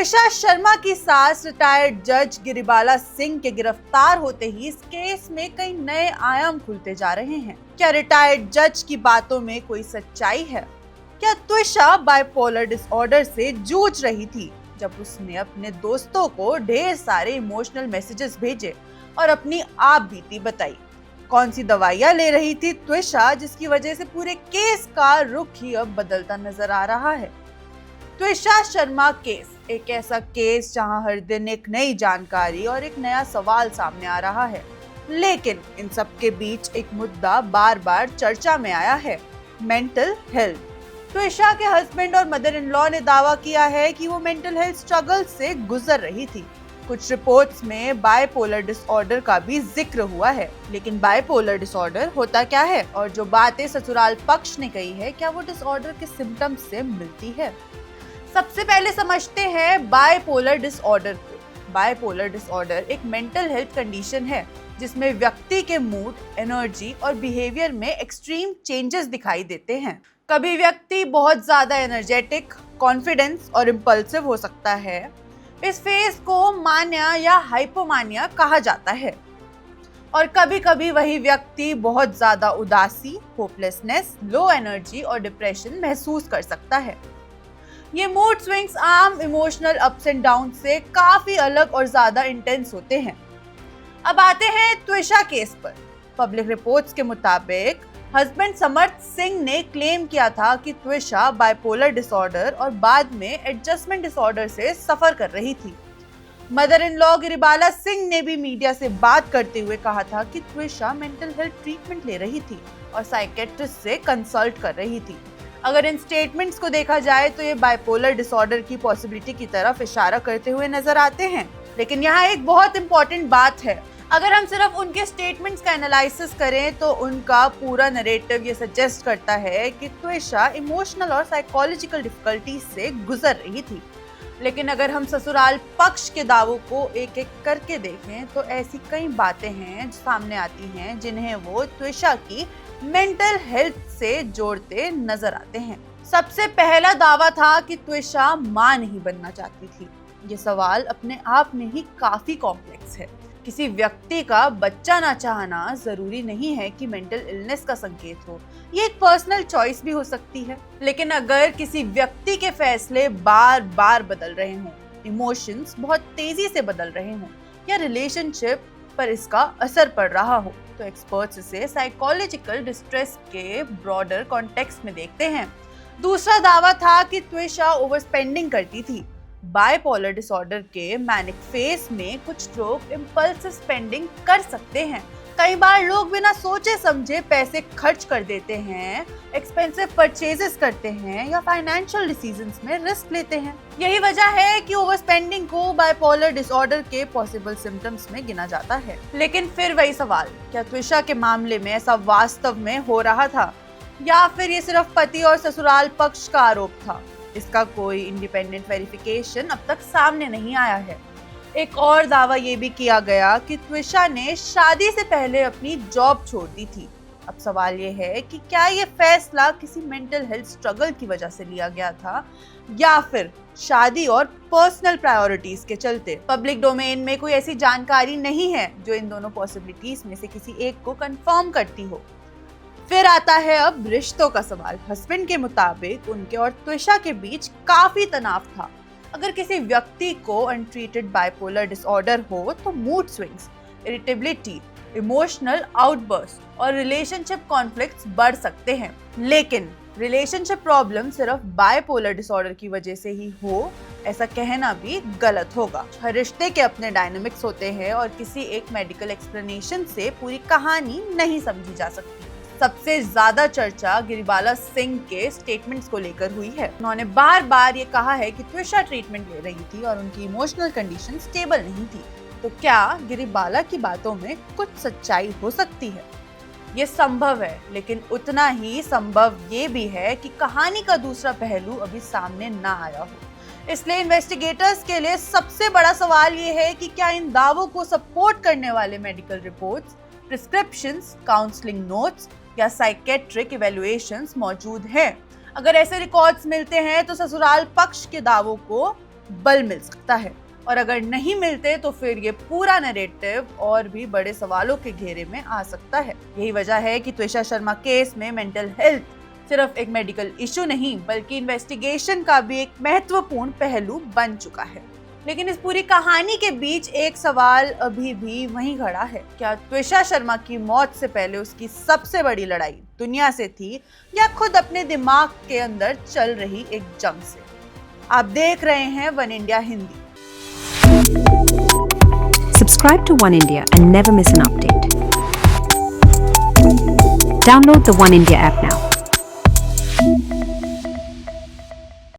त्विषा शर्मा की सास रिटायर्ड जज गिरिबाला सिंह के गिरफ्तार होते ही इस केस में कई नए आयाम खुलते जा रहे हैं। क्या रिटायर्ड जज की बातों में कोई सच्चाई है? क्या त्विषा बाइपोलर डिसऑर्डर से जूझ रही थी जब उसने अपने दोस्तों को ढेर सारे इमोशनल मैसेजेस भेजे और अपनी आप बीती बताई? कौन सी दवाइयां ले रही थी त्विषा जिसकी वजह से पूरे केस का रुख ही अब बदलता नजर आ रहा है? त्विषा शर्मा केस एक ऐसा केस जहां हर दिन एक नई जानकारी और एक नया सवाल सामने आ रहा है, लेकिन इन सब के बीच एक मुद्दा बार बार चर्चा में आया है, मेंटल हेल्थ। त्विषा के हस्बैंड और मदर इन लॉ ने दावा किया है कि वो मेंटल हेल्थ स्ट्रगल से गुजर रही थी। कुछ रिपोर्ट्स में बाइपोलर डिसऑर्डर का भी जिक्र हुआ है, लेकिन बाइपोलर डिसऑर्डर होता क्या है और जो बातें ससुराल पक्ष ने कही है, क्या वो डिसऑर्डर के सिम्टम्स से मिलती है? सबसे पहले समझते हैं बाइपोलर डिसऑर्डर को। बाइपोलर डिसऑर्डर एक मेंटल हेल्थ कंडीशन है जिसमें व्यक्ति के मूड, एनर्जी और बिहेवियर में एक्सट्रीम चेंजेस दिखाई देते हैं। कभी व्यक्ति बहुत ज्यादा एनर्जेटिक, कॉन्फिडेंस और इम्पल्सिव हो सकता है। इस फेज को मानिया या हाइपोमानिया कहा जाता है। और कभी कभी वही व्यक्ति बहुत ज्यादा उदासी, होपलेसनेस, लो एनर्जी और डिप्रेशन महसूस कर सकता है। ये मूड स्विंग्स आम इमोशनल अप्स एंड डाउन से काफी अलग और ज्यादा इंटेंस होते हैं। अब आते हैं त्विषा केस पर। पब्लिक रिपोर्ट्स के मुताबिक हस्बैंड समर्थ सिंह ने क्लेम किया था कि त्विषा बाइपोलर डिसऑर्डर और बाद में एडजस्टमेंट डिसऑर्डर से सफर कर रही थी। Mother in law Giribala Singh ने भी मीडिया से बात करते हुए कहा था कि त्विषा मेंटल हेल्थ ट्रीटमेंट ले रही थी और साइकेट्रिस्ट से कंसल्ट कर रही थी। अगर इन स्टेटमेंट्स को देखा जाए तो ये बाइपोलर डिसऑर्डर की पॉसिबिलिटी की तरफ इशारा करते हुए नजर आते हैं। लेकिन यहाँ एक बहुत इंपॉर्टेंट बात है, अगर हम सिर्फ उनके स्टेटमेंट्स का एनालिसिस करें तो उनका पूरा नैरेटिव ये सजेस्ट करता है कि त्विषा इमोशनल और साइकोलॉजिकल डिफिकल्टीज से गुजर रही थी। लेकिन अगर हम ससुराल पक्ष के दावों को एक एक करके देखें तो ऐसी कई बातें हैं जो सामने आती हैं जिन्हें वो त्विषा की मेंटल हेल्थ से जोड़ते नजर आते हैं। सबसे पहला दावा था कि त्विषा मां नहीं बनना चाहती थी। ये सवाल अपने आप में ही काफी कॉम्प्लेक्स है। किसी व्यक्ति का बच्चा ना चाहना जरूरी नहीं है कि मेंटल इलनेस का संकेत हो, ये एक पर्सनल चॉइस भी हो सकती है। लेकिन अगर किसी व्यक्ति के फैसले बार बार बदल रहे हों, इमोशंस बहुत तेजी से बदल रहे हों या रिलेशनशिप पर इसका असर पड़ रहा हो, तो एक्सपर्ट्स इसे साइकोलॉजिकल डिस्ट्रेस के ब्रॉडर कॉन्टेक्स्ट में देखते हैं। दूसरा दावा था कि त्विषा ओवरस्पेंडिंग करती थी। बाइपोलर डिसऑर्डर के मैनिक फेज में कुछ लोग इम्पल्सिव स्पेंडिंग कर सकते हैं। कई बार लोग बिना सोचे समझे पैसे खर्च कर देते हैं, एक्सपेंसिव परचेजेस करते हैं या फाइनेंशियल डिसीजंस में रिस्क लेते हैं। यही वजह है कि ओवरस्पेंडिंग को बाइपोलर डिसऑर्डर के पॉसिबल सिम्टम्स में गिना जाता है। लेकिन फिर वही सवाल, क्या त्विषा के मामले में ऐसा वास्तव में हो रहा था या फिर ये सिर्फ पति और ससुराल पक्ष का आरोप था? इसका कोई इंडिपेंडेंट वेरिफिकेशन अब तक सामने नहीं आया है। एक और दावा ये भी किया गया कि त्विषा ने शादी से पहले अपनी जॉब छोड़ दी थी। अब सवाल ये है कि क्या ये फैसला किसी मेंटल हेल्थ स्ट्रगल की वजह से लिया गया था या फिर शादी और पर्सनल प्रायोरिटीज के चलते। पब्लिक डोमेन में कोई ऐसी जानकारी नहीं है जो इन दोनों पॉसिबिलिटीज में से किसी एक को कंफर्म करती हो। फिर आता है अब रिश्तों का सवाल। हस्बैंड के मुताबिक उनके और त्विषा के बीच काफी तनाव था। अगर किसी व्यक्ति को अनट्रीटेड बाइपोलर डिसऑर्डर हो तो mood swings, irritability, emotional outburst और रिलेशनशिप कॉन्फ्लिक्ट्स बढ़ सकते हैं। लेकिन रिलेशनशिप प्रॉब्लम सिर्फ बाइपोलर डिसऑर्डर की वजह से ही हो, ऐसा कहना भी गलत होगा। हर रिश्ते के अपने डायनामिक्स होते हैं और किसी एक मेडिकल एक्सप्लेनेशन से पूरी कहानी नहीं समझी जा सकती। सबसे ज्यादा चर्चा गिरिबाला सिंह के स्टेटमेंट्स को लेकर हुई है। उन्होंने बार बार ये कहा है कि त्विषा ट्रीटमेंट ले रही थी और उनकी इमोशनल कंडीशन स्टेबल नहीं थी। तो क्या गिरिबाला की बातों में कुछ सच्चाई हो सकती है? ये संभव है, लेकिन उतना ही संभव ये भी है कि कहानी का दूसरा पहलू अभी सामने ना आया हो। इसलिए इन्वेस्टिगेटर्स के लिए सबसे बड़ा सवाल ये है कि क्या इन दावों को सपोर्ट करने वाले medical reports, prescriptions, counselling notes या साइकेट्रिक इवैल्यूएशंस मौजूद हैं। अगर ऐसे रिकॉर्ड्स मिलते हैं तो ससुराल पक्ष के दावों को बल मिल सकता है, और अगर नहीं मिलते तो फिर ये पूरा नैरेटिव और भी बड़े सवालों के घेरे में आ सकता है। यही वजह है कि त्विषा शर्मा केस में मेंटल हेल्थ सिर्फ एक मेडिकल इशू नहीं बल्कि इन्वेस्टिगेशन का भी एक महत्वपूर्ण पहलू बन चुका है। लेकिन इस पूरी कहानी के बीच एक सवाल अभी भी वहीं खड़ा है, क्या त्विषा शर्मा की मौत से पहले उसकी सबसे बड़ी लड़ाई दुनिया से थी या खुद अपने दिमाग के अंदर चल रही एक जंग से? आप देख रहे हैं one India Hindi. Subscribe to One India and never miss an update. Download the One India app now.